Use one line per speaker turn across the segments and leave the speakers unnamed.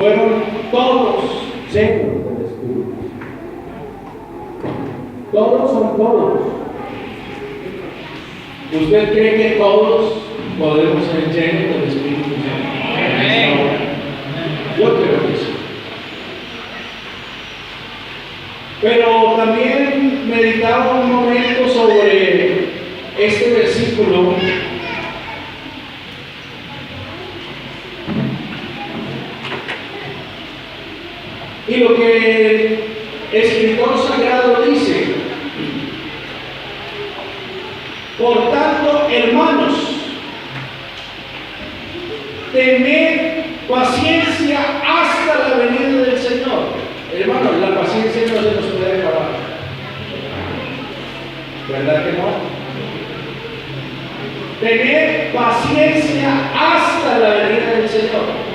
fueron todos llenos del Espíritu. Todos son todos. ¿Usted cree que todos podemos ser llenos del Espíritu Santo? Yo creo que sí. Pero también meditaba un momento sobre este versículo. Y lo que el escritor sagrado dice: por tanto, hermanos, tened paciencia hasta la venida del Señor. Hermanos, la paciencia no se nos puede acabar. ¿Verdad que no? Tened paciencia hasta la venida del Señor.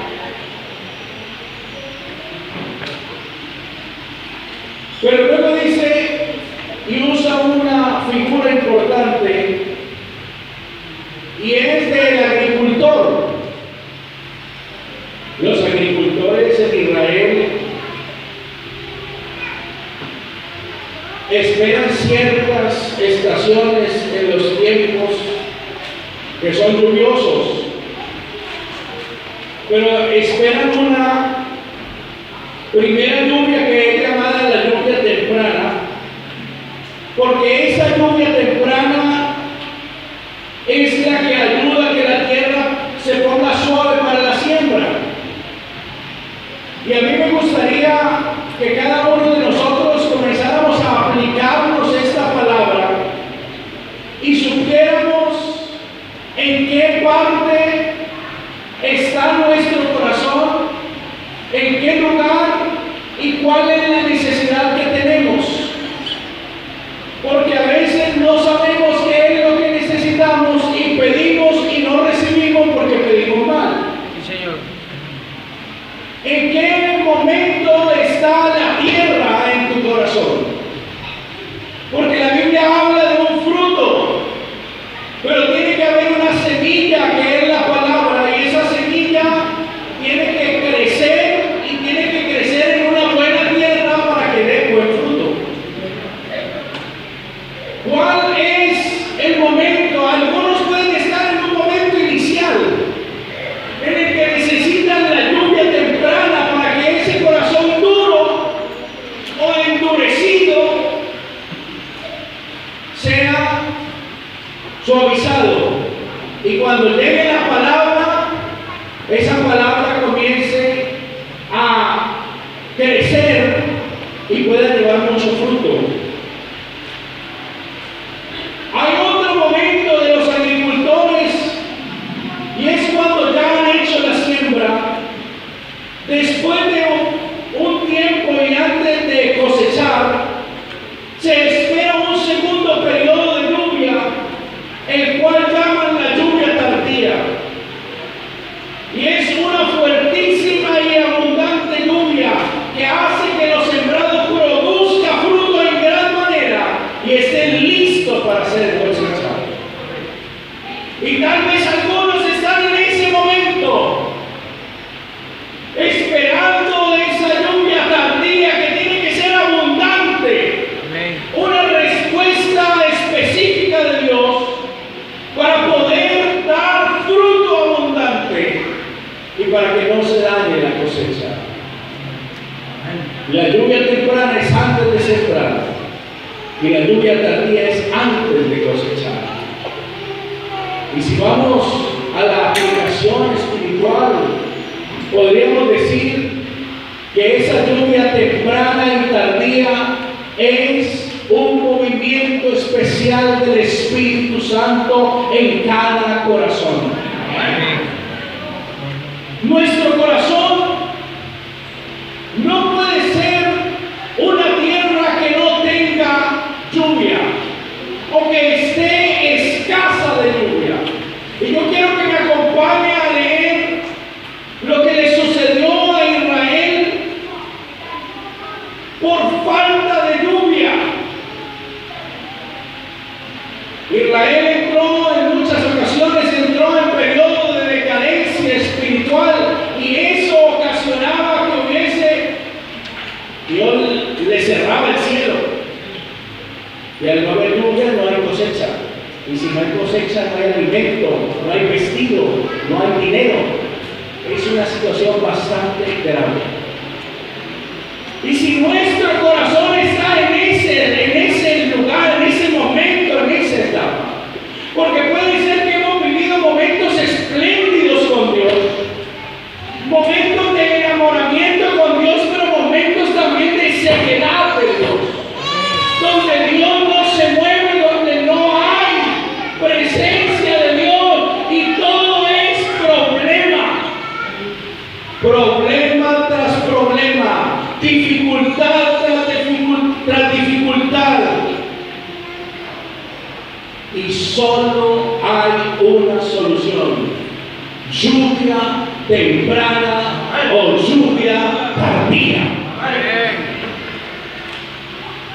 Pero luego dice, y usa una figura importante, y es del agricultor. Los agricultores en Israel esperan ciertas estaciones en los tiempos que son lluviosos, pero esperan una primera lluvia que es llamada la lluvia temprana, porque esa lluvia temprana es la que ayuda a que la tierra se ponga suave para la siembra. Y a mí me gustaría que cada uno de nosotros comenzáramos a aplicarnos esta palabra y supiéramos en qué parte está nuestro corazón, en qué lugar y cuál es la necesidad que tenemos. Porque a veces no sabemos qué es lo que necesitamos y pedimos y no recibimos porque pedimos mal.
Sí, Señor.
¿En qué momento está la tierra en tu corazón? Porque la Biblia habla de un fruto, pero tiene que haber una semilla que es la palabra, y esa semilla tiene que crecer y tiene que crecer en una buena tierra para que dé buen fruto. ¿Cuál es el momento? Algunos pueden estar en un momento inicial en el que necesitan la lluvia temprana para que ese corazón duro o endurecido sea suavizado, y cuando llegue la palabra, esa palabra comience a crecer y pueda llevar mucho fruto. Hay otro momento de los agricultores, y es cuando ya han hecho la siembra. Después de un tiempo y antes de cosechar, se espera un segundo periodo de lluvia, el cual llaman la lluvia tardía. Y es una fuertísima y abundante lluvia que hace que los sembrados produzcan fruto en gran manera y estén listos para ser cosechados. Y tal vez algunos están en ese momento esperando esa lluvia tardía que tiene que ser abundante.
Amén.
Una respuesta específica de Dios para poder dar fruto abundante y para que no se dañe la cosecha. La lluvia temprana es antes de sembrar y la lluvia tardía es antes de cosechar. Y si vamos a la aplicación espiritual, podríamos decir que esa lluvia temprana y tardía es un movimiento especial del Espíritu Santo en cada corazón. Nuestro corazón no puede ser una tierra que no tenga lluvia o que esté escasa de lluvia. Y yo quiero que me acompañe a leer lo que le sucedió a Israel por falta de lluvia. Israel entró en muchas ocasiones en periodo de decadencia espiritual, y eso ocasionaba Dios le cerraba el cielo. Y al no haber lluvia no hay cosecha. Y si no hay cosecha no hay alimento, no hay vestido, no hay dinero. Es una situación bastante grave. Y si nuestro corazón está en ese lugar, en ese momento, en esa etapa, porque puede ser que hemos vivido momentos espléndidos con Dios, momentos de enamoramiento con Dios, pero momentos también de sequedad de Dios, donde Dios no se mueve, donde no hay presencia de Dios y todo es problema tras problema, dificultad tras dificultad, y solo hay una solución: lluvia temprana o lluvia tardía.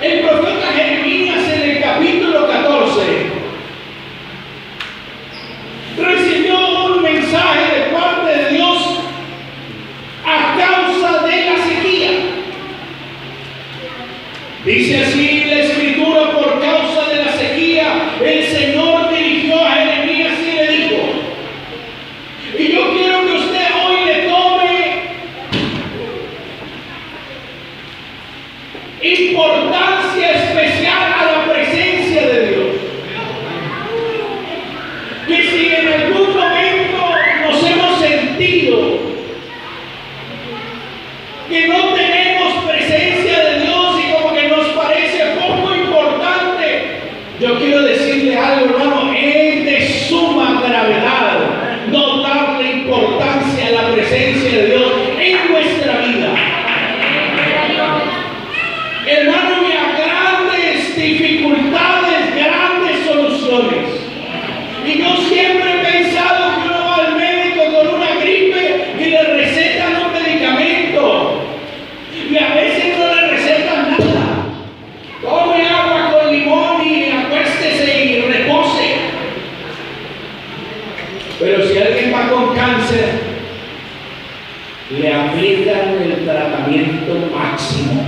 El profeta Jeremías en el capítulo 14 recibió un mensaje de parte de Dios a causa de la sequía. Dice así la escritura: por causa de la sequía, el Señor dirigió a Jeremías y le dijo. Y yo quiero que usted hoy le tome importancia especial a la presencia de Dios. Que si en algún momento nos hemos sentido que no tenemos presencia de Dios y como que nos parece poco importante, yo quiero decirle algo, hermano: es de suma gravedad no darle importancia a la presencia de Dios en nuestra vida. Hermano, y a grandes dificultades, grandes soluciones. Y yo siempre he pensado que uno va al médico con una gripe y le recetan un medicamento. Y a veces no le recetan nada. Tome agua con limón y acuéstese y repose. Pero si alguien va con cáncer, le aplican el tratamiento máximo.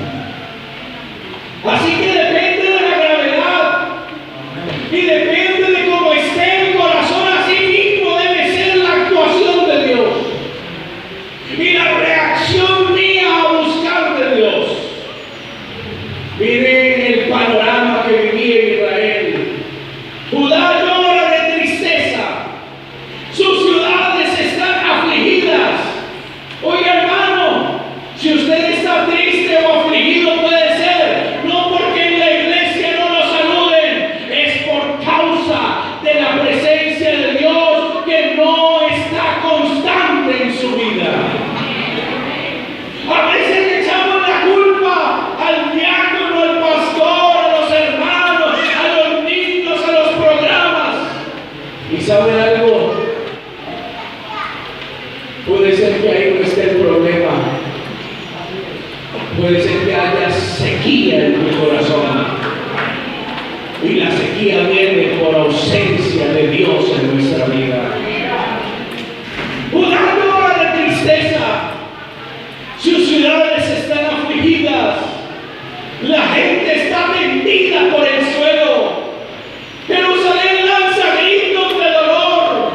Así que depende de la gravedad y depende de cómo esté el corazón, así mismo debe ser la actuación de Dios y la reacción mía a buscar de Dios. Miren el panorama que vivía en Israel. Judá llora de tristeza, sus ciudades están afligidas. Oiga, hermano, si usted está triste o afligido, puede ser no porque en la iglesia no lo saluden, es por causa de la presencia de Dios que no está constante en su vida. A veces le echamos la culpa al diácono, al pastor, a los hermanos, a los niños, a los programas. ¿Y sabe algo? Puede ser que ahí no esté el problema. Puede ser que haya sequía en tu corazón. Y la sequía viene por ausencia de Dios en nuestra vida. Judá llora de tristeza. Sus ciudades están afligidas. La gente está tendida por el suelo. Jerusalén lanza gritos de dolor.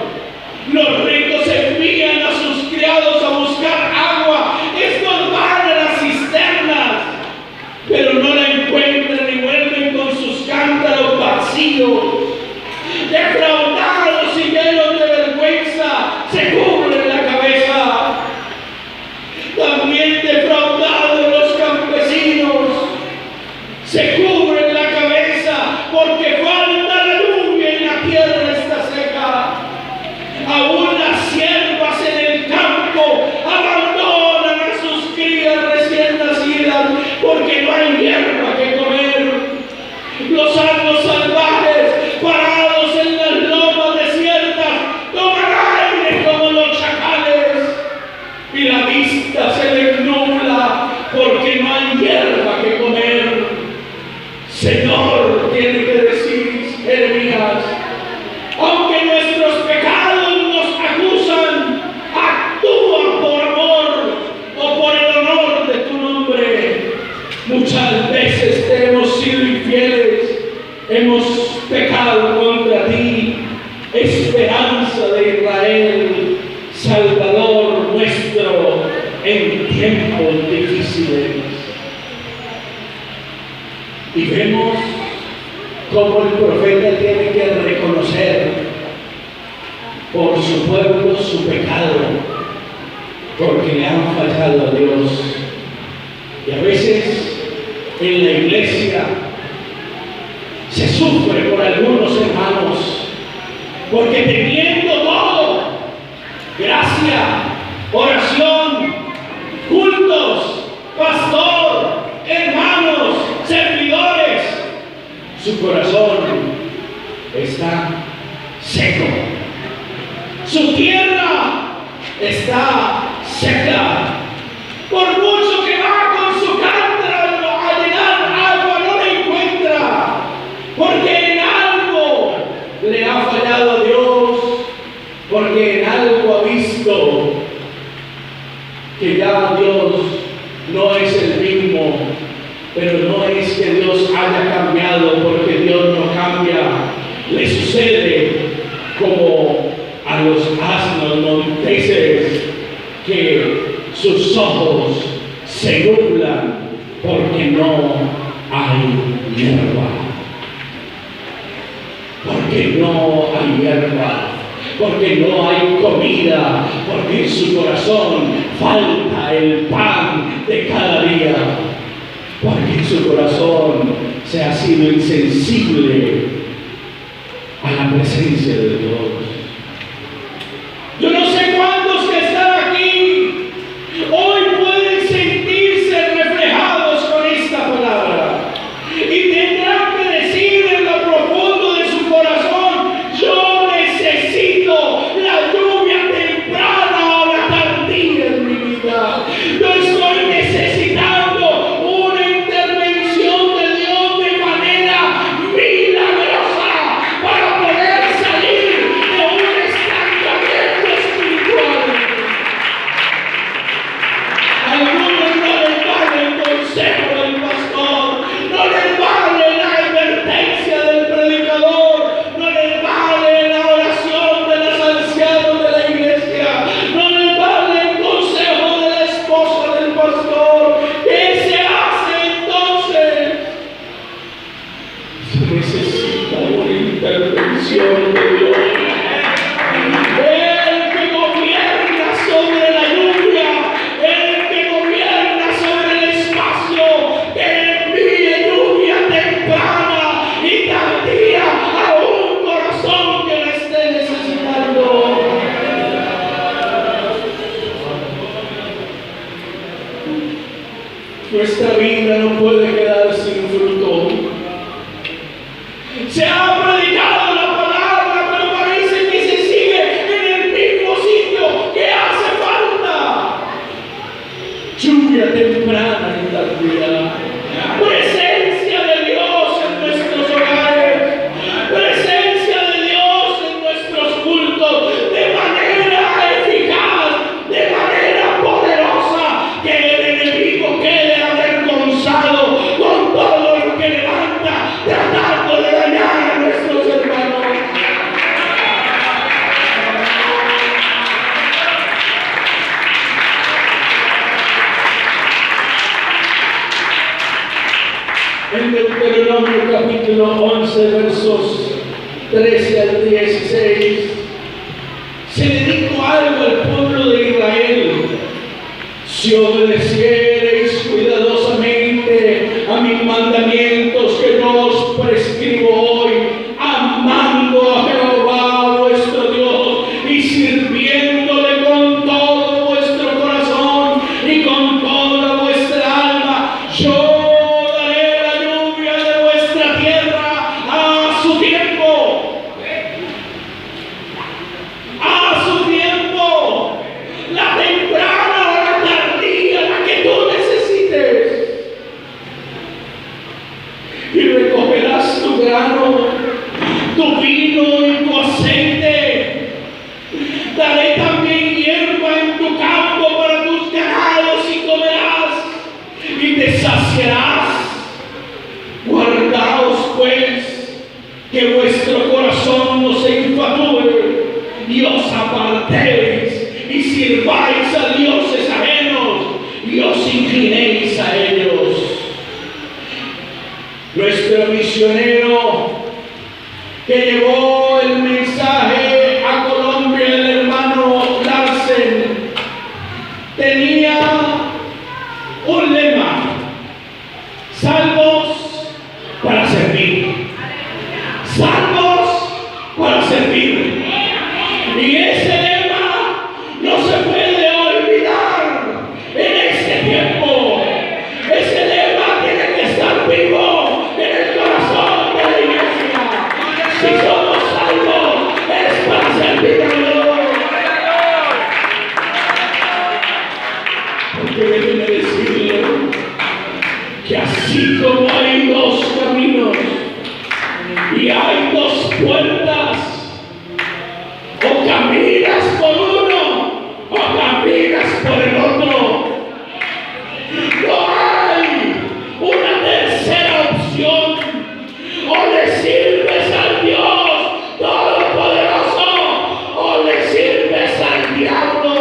Los ricos envían a sus criados a buscar agua. Estos van a las cisternas, pero no la encuentran y vuelven con sus cántaros vacíos. Defraudados y llenos de vergüenza, se cubren la cabeza. También defraudados los campesinos, se cubren la cabeza porque falta la lluvia y la tierra está seca. Aún las siervas en el campo abandonan a sus crías recién nacidas porque no hay hierba que comer. Los asnos salvajes parados en las lomas desiertas toman aire como los chacales y la vista se les nubla porque no hay hierba que comer. Señor, tiene que decir Jeremías, aunque nuestros pecados nos acusan, actúa por amor o por el honor de tu nombre. Muchas veces te hemos sido infieles, hemos pecado contra ti, esperanza de Israel, Salvador nuestro en tiempos difíciles. Y vemos cómo el profeta tiene que reconocer por su pueblo su pecado, porque le han fallado a Dios. Y a veces en la iglesia se sufre por algunos hermanos, porque teniendo todo, gracia, oración, cultos, pastor, hermanos, servidores, su corazón está seco, su tierra está seca. Por mucho que va con su cántaro a llenar agua, no la encuentra, porque en algo le ha fallado a Dios, porque en algo ha visto que ya Dios no es el mismo. Pero no es que Dios haya cambiado, porque Dios no cambia. Le sucede como a los asnos monteses, que sus ojos se nublan porque no hay hierba. Porque no hay hierba, porque no hay comida, porque en su corazón falta el pan de cada día. Porque en su corazón se ha sido insensible a la presencia de Dios. Yo no sé cuántos que están aquí hoy pueden sentirse reflejados con esta palabra y tendrán que decir en lo profundo de su corazón: yo necesito la lluvia temprana o la tardía en mi vida. Yo estoy necesitando una intervención de Dios de manera milagrosa para poder salir de un estancamiento espiritual. A algunos no les vale el consejo del pastor, no les vale la advertencia del predicador, no les vale la oración de los ancianos de la iglesia, no les vale el consejo de la esposa del pastor. ¿Qué se hace entonces? Se necesita una intervención de Dios. El que gobierna sobre la lluvia, el que gobierna sobre el espacio, que envíe lluvia temprana y tardía a un corazón que la esté necesitando. Nuestra vida no puede quedar sin fruto. Se ha predicado la palabra, pero parece que se sigue en el mismo sitio. ¿Qué hace falta? Lluvia temprana y tardía. Presencia de Dios en nuestros hogares. Presencia de Dios en nuestros cultos. De manera eficaz, de manera poderosa, que el enemigo quede avergonzado con todo lo que levanta, tratando de dañar a nuestros hermanos. En Deuteronomio capítulo 11, versos 13 al 16, se le dijo algo al pueblo de Israel: si obedeciereis cuidadosamente a mis mandamientos que yo os prescribo hoy, amando a Jehová vuestro Dios y sirviéndole con todo vuestro corazón y con toda vuestra alma, yo daré la lluvia de vuestra tierra a su tiempo. A su tiempo. La temprana o la tardía, la que tú necesites. Y recogerás tu grano, tu vino y tu aceite. Daré también hierba en tu campo para tus ganados y comerás. Y te saciarás que vuestro corazón no se infatúe y os apartéis y sirváis a dioses ajenos y os inclinéis a ellos. Nuestro misionero que llevó el mensaje a Colombia, el hermano Larsen, tenía un lema: salvos para servir. Salvos para servir. Y ese lema no se puede olvidar en este tiempo. Ese lema tiene que estar vivo en el corazón de la iglesia. Si somos salvos, es para servir a Dios. Porque déjenme decirle que así como hay dos caminos y hay dos puertas, o caminas por uno o caminas por el otro. No hay una tercera opción. O le sirves al Dios Todopoderoso o le sirves al diablo.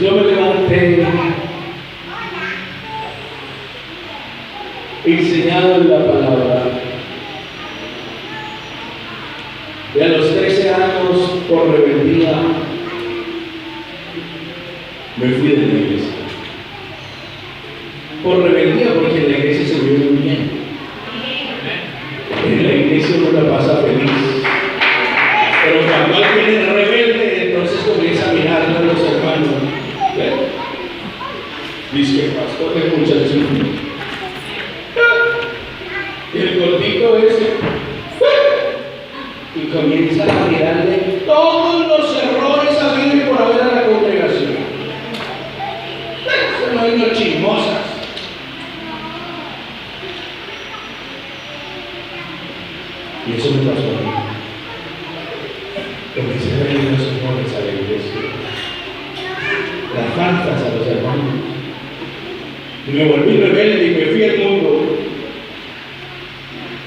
Yo me levanté enseñado en la palabra. Y a los 13 años, por rebeldía, me fui de la iglesia. Por rebeldía, porque en la iglesia se vive muy bien. En la iglesia uno la pasa feliz. Pero cuando alguien es rebelde, entonces comienza a mirar a los hermanos. Dice que pastor es muchachito. Y el gordito ese, y comienza a mirarle todos los errores habidos y por haber a la congregación. Son unos chismosas. Y eso me pasó a mí. Comencé a ver los errores a la iglesia, las faltas a los hermanos. Y me volví rebelde y me fui al mundo.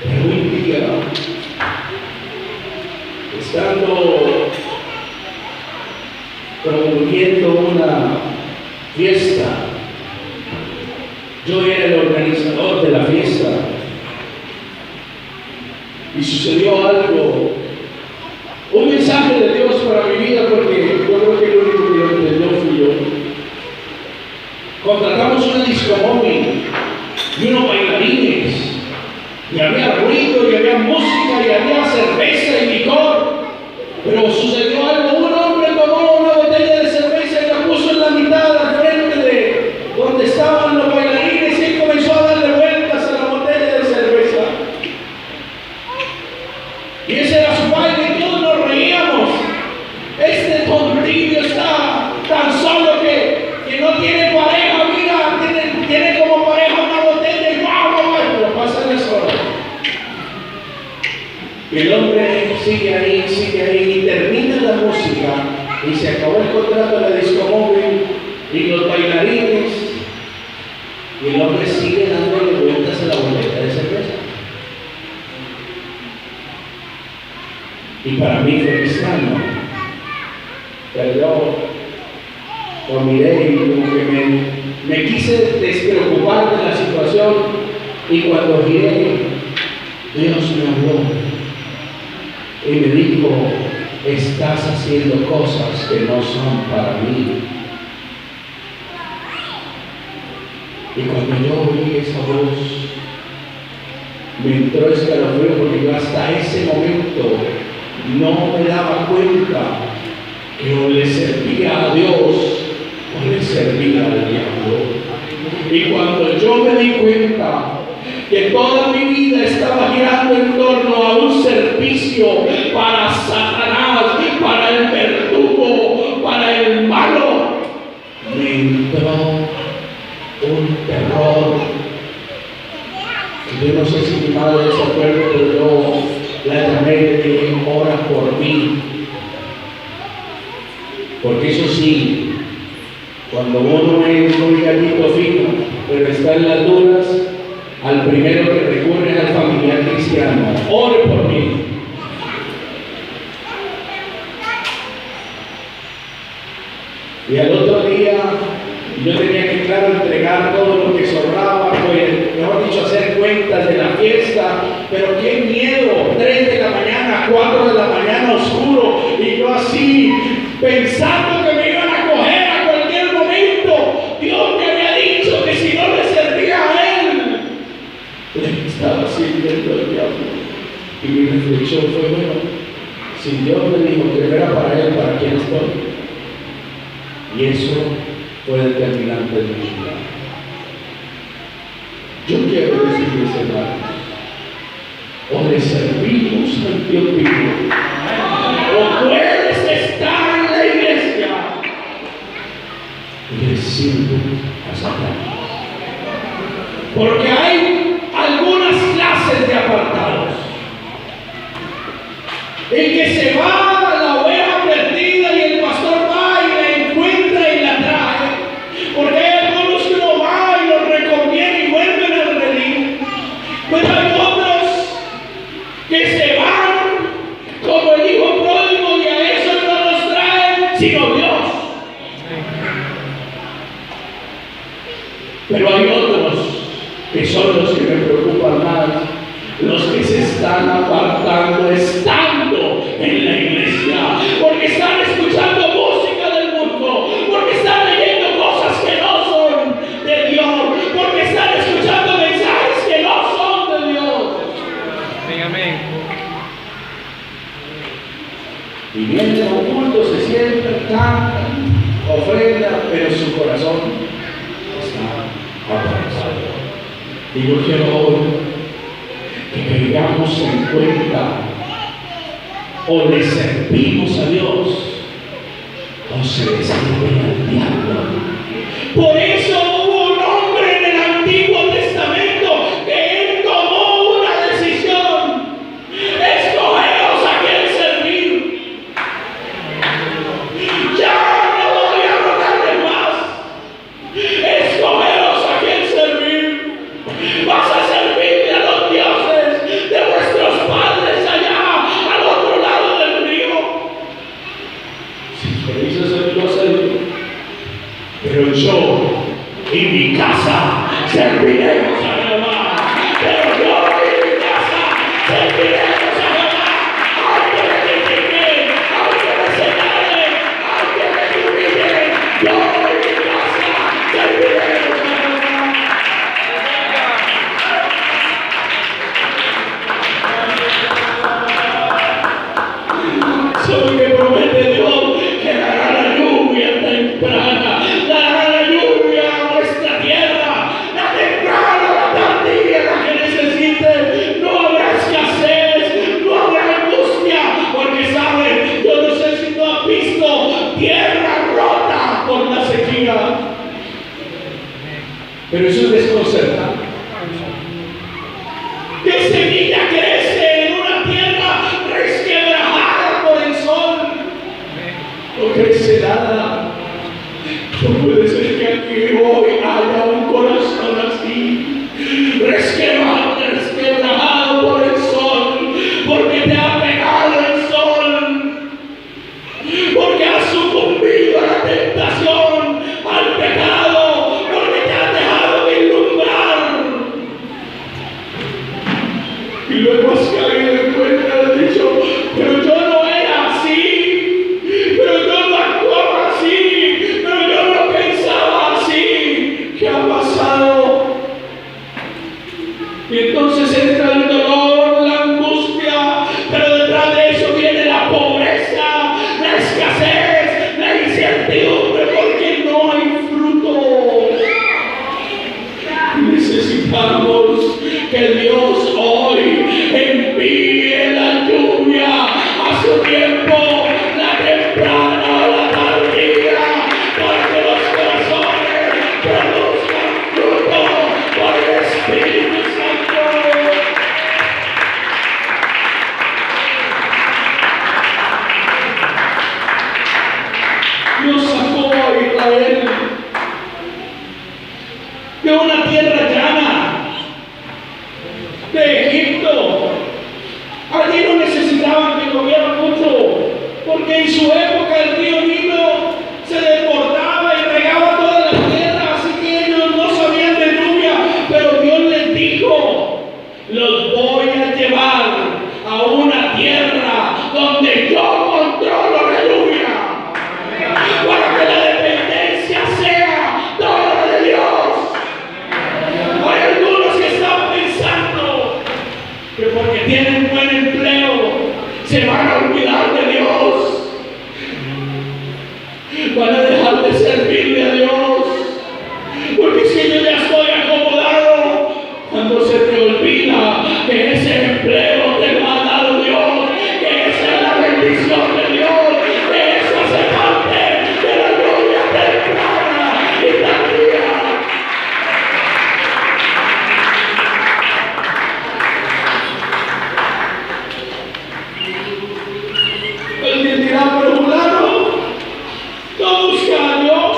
Pero un día, estando promoviendo una fiesta, yo era el organizador de la fiesta, y sucedió algo, un mensaje de Dios para mi vida, porque yo creo que el único que lo entendió fui yo. Contratamos una disco móvil y unos bailarines, y había ruido, y había música, y había cerveza y licor. Pero sucedió algo: un hombre tomó una botella de cerveza y la puso en la mitad al frente de donde estaban los bailarines, y él comenzó a darle vueltas a la botella de cerveza. Y ese era su baile, y todos nos reíamos. Este tontillo está tan solo que no tiene pareja. Mira, tiene como pareja una botella y ¡guau! Pero pasa de eso. Y el hombre sigue ahí, y termina la música, y se acabó el contrato de la disco móvil y los bailarines, y el hombre sigue dándole vueltas a la botella de cerveza. Y para mí fue extraño, pero yo lo miré y como que me quise despreocupar de la situación, y cuando giré, Dios me habló y me dijo: estás haciendo cosas que no son para mí. Y cuando yo oí esa voz, me entró escalofrío, porque yo hasta ese momento no me daba cuenta que o le servía a Dios o le servía al diablo. Y cuando yo me di cuenta que toda mi vida estaba girando en torno a un servicio para Satanás, para el verdugo, para el malo, me entró un terror. Yo no sé si mi madre se acuerda, pero yo la llamé y le dije: ora por mí. Porque eso sí, Cuando uno es muy gallito fino, pero está en las duras, al primero que recurre es al familiar cristiano. Ore por mí. Y al otro día yo tenía que, claro, entregar todo lo que sobraba, pues, mejor dicho, hacer cuentas de la fiesta, pero qué miedo, 3 de la mañana, 4 de la mañana, oscuro, y yo así, pensando que me iban a coger a cualquier momento. Dios me había dicho que si no le servía a él, le estaba sirviendo al diablo. Y mi reflexión fue, bueno, si Dios me dijo que no era para él, ¿para quién estoy? Y eso fue determinante en mi vida. Yo quiero decirles, hermanos, o le servimos al Dios vivo, o puedes estar en la iglesia y le sirves a Satanás. Porque hay algunas clases de apartados. El que se va a la oveja perdida y el pastor va y la encuentra y la trae. Porque hay algunos que uno va y los recomienda y vuelven a redimir. Pero hay otros que se van como el hijo pródigo y a eso no los trae sino Dios. Pero hay otros que son los que me preocupan más, los que se están apartando estando en la iglesia, porque están escuchando música del mundo, porque están leyendo cosas que no son de Dios, porque están escuchando mensajes que no son de Dios.
Amén.
Y vienen a un culto, se sientan, cantan, ofrendan, pero su corazón está apartado. Y yo quiero hoy que caigamos en cuenta, o le servimos a Dios o se le sirve al diablo. Por eso hubo un hombre en el Antiguo Testamento que él tomó una decisión: escogeos a quién servir. Ya no voy a rogarle más. Escogeos a quién servir. Vas a servirle a los dioses de vuestros padres allá al otro lado del río. Si queréis servirlos a Dios, pero yo y mi casa serviremos a Jehová. Pero yo y mi casa serviremos a Jehová. Aunque me critiquen, aunque me señalen, aunque me humillen, yo y mi casa serviremos a Jehová. Soy que promete Dios que dará la lluvia temprana, dará la lluvia a nuestra tierra, la temprana, la tardía, la que necesite. No habrá escasez, no habrá angustia, porque saben, yo no sé si tú has visto tierra rota por la sequía, pero eso es desconcertante. ¿Qué semilla crece en una tierra resquebrajada por el sol? No crece nada. No puede ser que aquí hoy haya un corazón así, resquebrajado por el sol, porque te ha pegado el sol, porque has sucumbido a la tentación, al pecado, porque te has dejado vislumbrar. Y luego has caído en cuenta, has dicho, pero yo no era así, pero yo no actuaba así, pero yo no pensaba así. ¿Qué ha pasado? Y entonces entra el dolor, la angustia, pero detrás de eso viene la pobreza, la escasez, la incertidumbre, porque no hay fruto. Necesitamos que Dios hoy envíe la lluvia a su tiempo, la temprana o la tardía, porque los corazones produzcan fruto por el Espíritu Santo. Dios sacó a Israel una tierra llana de Egipto. Allí no necesitaban que lloviera mucho, porque en su época el río Nilo se desbordaba y regaba toda la tierra, así que ellos no sabían de lluvia, pero Dios les dijo: los voy a llevar a una tierra donde yo controlo la lluvia, para que la dependencia sea toda de Dios. Hay algunos que están pensando que porque tienen buen empleo se van a olvidar de Dios, van a dejar de servirle a Dios, porque si yo ya estoy acomodado. Cuando se te olvida que ese empleo te lo ha dado Dios, que esa es la bendición de Dios, que eso hace parte de la gloria temprana y tardía. Alguien dirá: pero fulano no busca a Dios,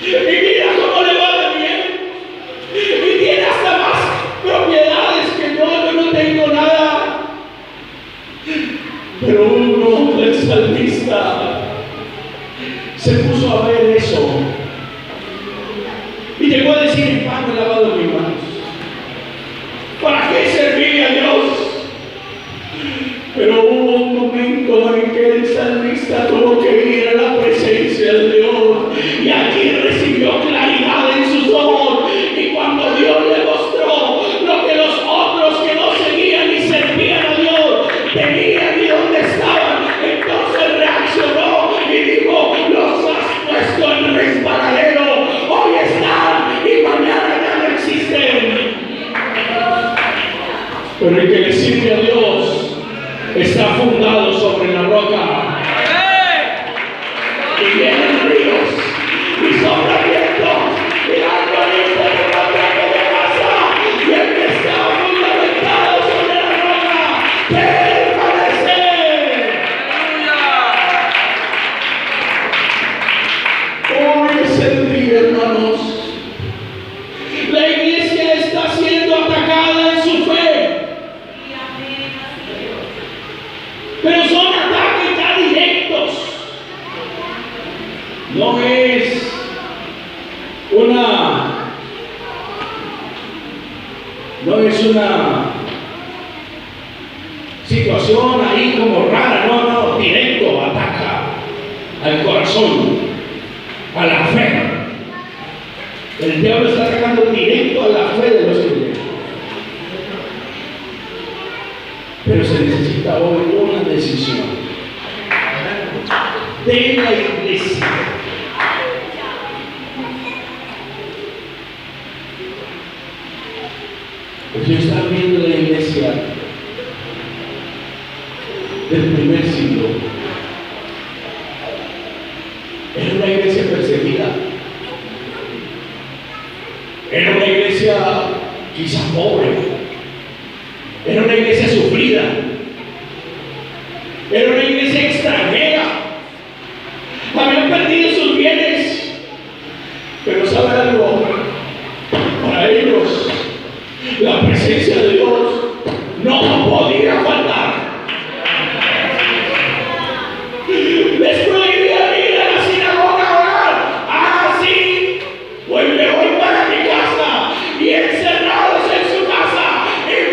y mira cómo le va de bien, y tiene hasta más propiedades que yo no tengo nada. Pero uno, el salmista, se puso a ver eso y llegó a decir: en pan he lavado mis manos. ¿Para qué servirle a Dios? Pero hubo un momento en que el salmista tuvo que ir a la presencia de Dios, y allí recibió claridad en sus ojos. Y cuando Dios le mostró lo que los otros que no seguían ni servían a Dios tenían y dónde estaban, entonces reaccionó y dijo: los has puesto en resbaladero, hoy están y mañana ya no existen. Pero el que le sirve a Dios está fundado sobre la roca, y vienen ríos y soplan vientos y dan corriente por la placa de casa, y el que está fundamentado sobre la roca permanece. Hoy es el día, hermanos. La iglesia está siendo atacada en su fe, pero son ataques ya directos. No es una situación ahí como rara, no, directo, ataca al corazón, a la fe. El diablo está atacando directo a la fe de los creyentes. Pero se necesita hoy una decisión de la iglesia. Pues yo estaba viendo la iglesia del primer siglo. Era una iglesia perseguida. Era una iglesia quizá pobre. Era una iglesia sufrida. Era una iglesia extranjera. Habían perdido sus bienes. Pero ¿saben algo? Para ellos, la presencia de Dios no podía faltar. Les prohibían ir a la sinagoga a orar. Ah, sí, pues me voy para mi casa. Y encerrados en su casa,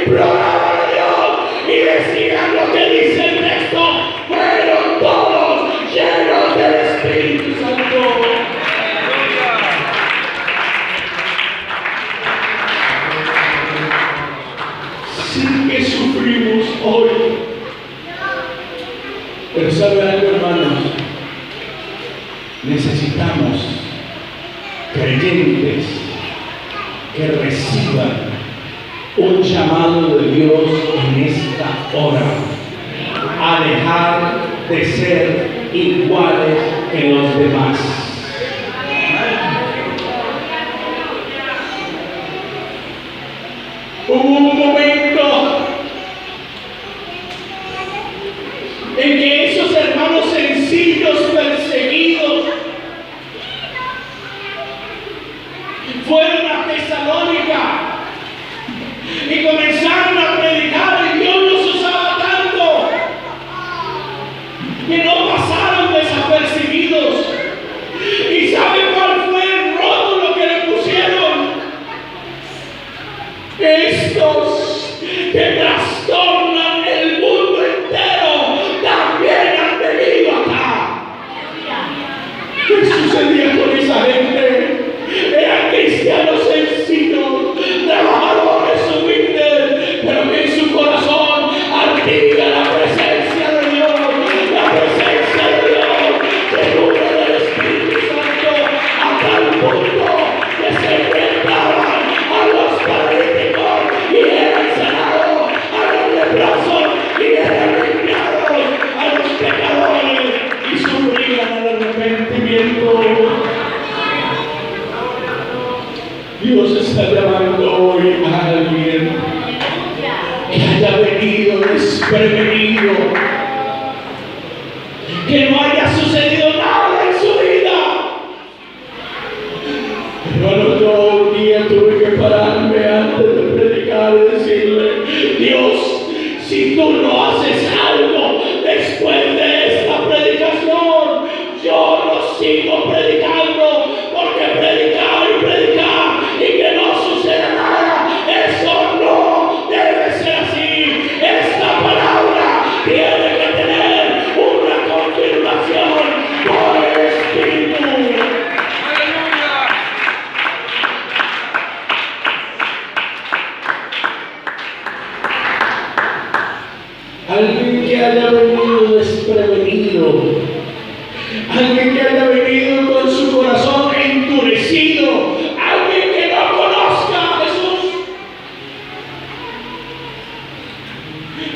imploraban a Dios y decían lo que dice el texto: fueron todos llenos del Espíritu Santo. Sí que sufrimos hoy. Pero ¿sabe algo, hermanos? Necesitamos creyentes que reciban un llamado de Dios en esta hora a dejar de ser iguales que los demás. Hubo un momento en que esos hermanos sencillos perseguidos fueron ¿Qué sucedía con esa gente? Eran cristianos sencillos, trabajadores humildes, pero que en su corazón ardía la presencia de Dios, la presencia de Dios, que nubla del Espíritu Santo, a tal punto que se enfrentaban a los paralíticos y eran sanados, a los leprosos y eran limpiados, a los pecadores y sufrían el arrepentimiento. Dios está llamando hoy a alguien que haya venido desprevenido, que no haya sucedido nada en su vida. Hermano, yo un día tuve que pararme antes de predicar y decirle: Dios, si tú no haces algo después de esta predicación, yo no sigo predicando, porque predicar y predicar y que no suceda nada, eso no debe ser así. Esta palabra tiene que tener una confirmación por el Espíritu. Alguien que haya venido desprevenido, alguien que haya venido con su corazón endurecido, alguien que no conozca a Jesús,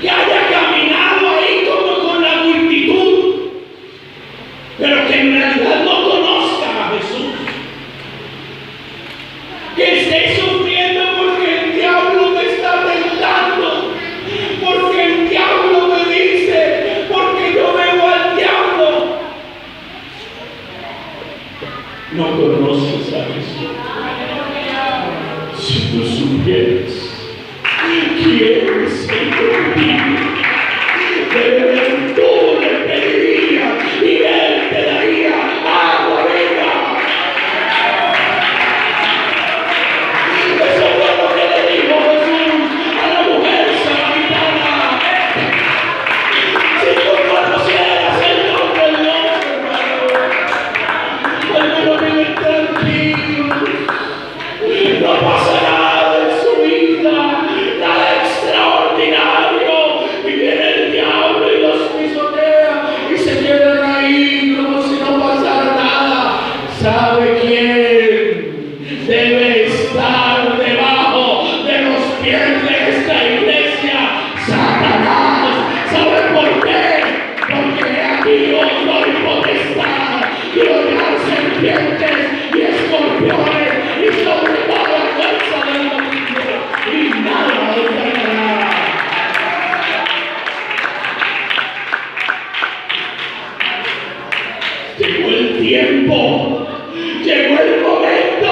que haya caminado ahí como con la multitud, pero que en realidad no conozca a Jesús, que esté sufriendo porque el diablo me está tentando, porque el diablo me dice, porque yo veo al diablo. No conoces a Jesús. Si tú supieras quién es el que vive, de verdad tú le pedirías y Él te daría agua viva. Eso fue lo que le dijo Jesús a la mujer samaritana. Si tú conocieras el don de Dios, hermano, algunos viven tranquilos, no pasa nada en su vida, nada extraordinario, y viene el diablo y los pisotea y se quedan ahí como si no pasara nada. ¿Sabe quién debe estar debajo de los pies de esta iglesia? Satanás. ¿Sabe por qué? Porque aquí os doy potestad de hollar serpientes y escorpiones y sobre toda fuerza del maligno, y nada os dañará. Llegó el tiempo, llegó el momento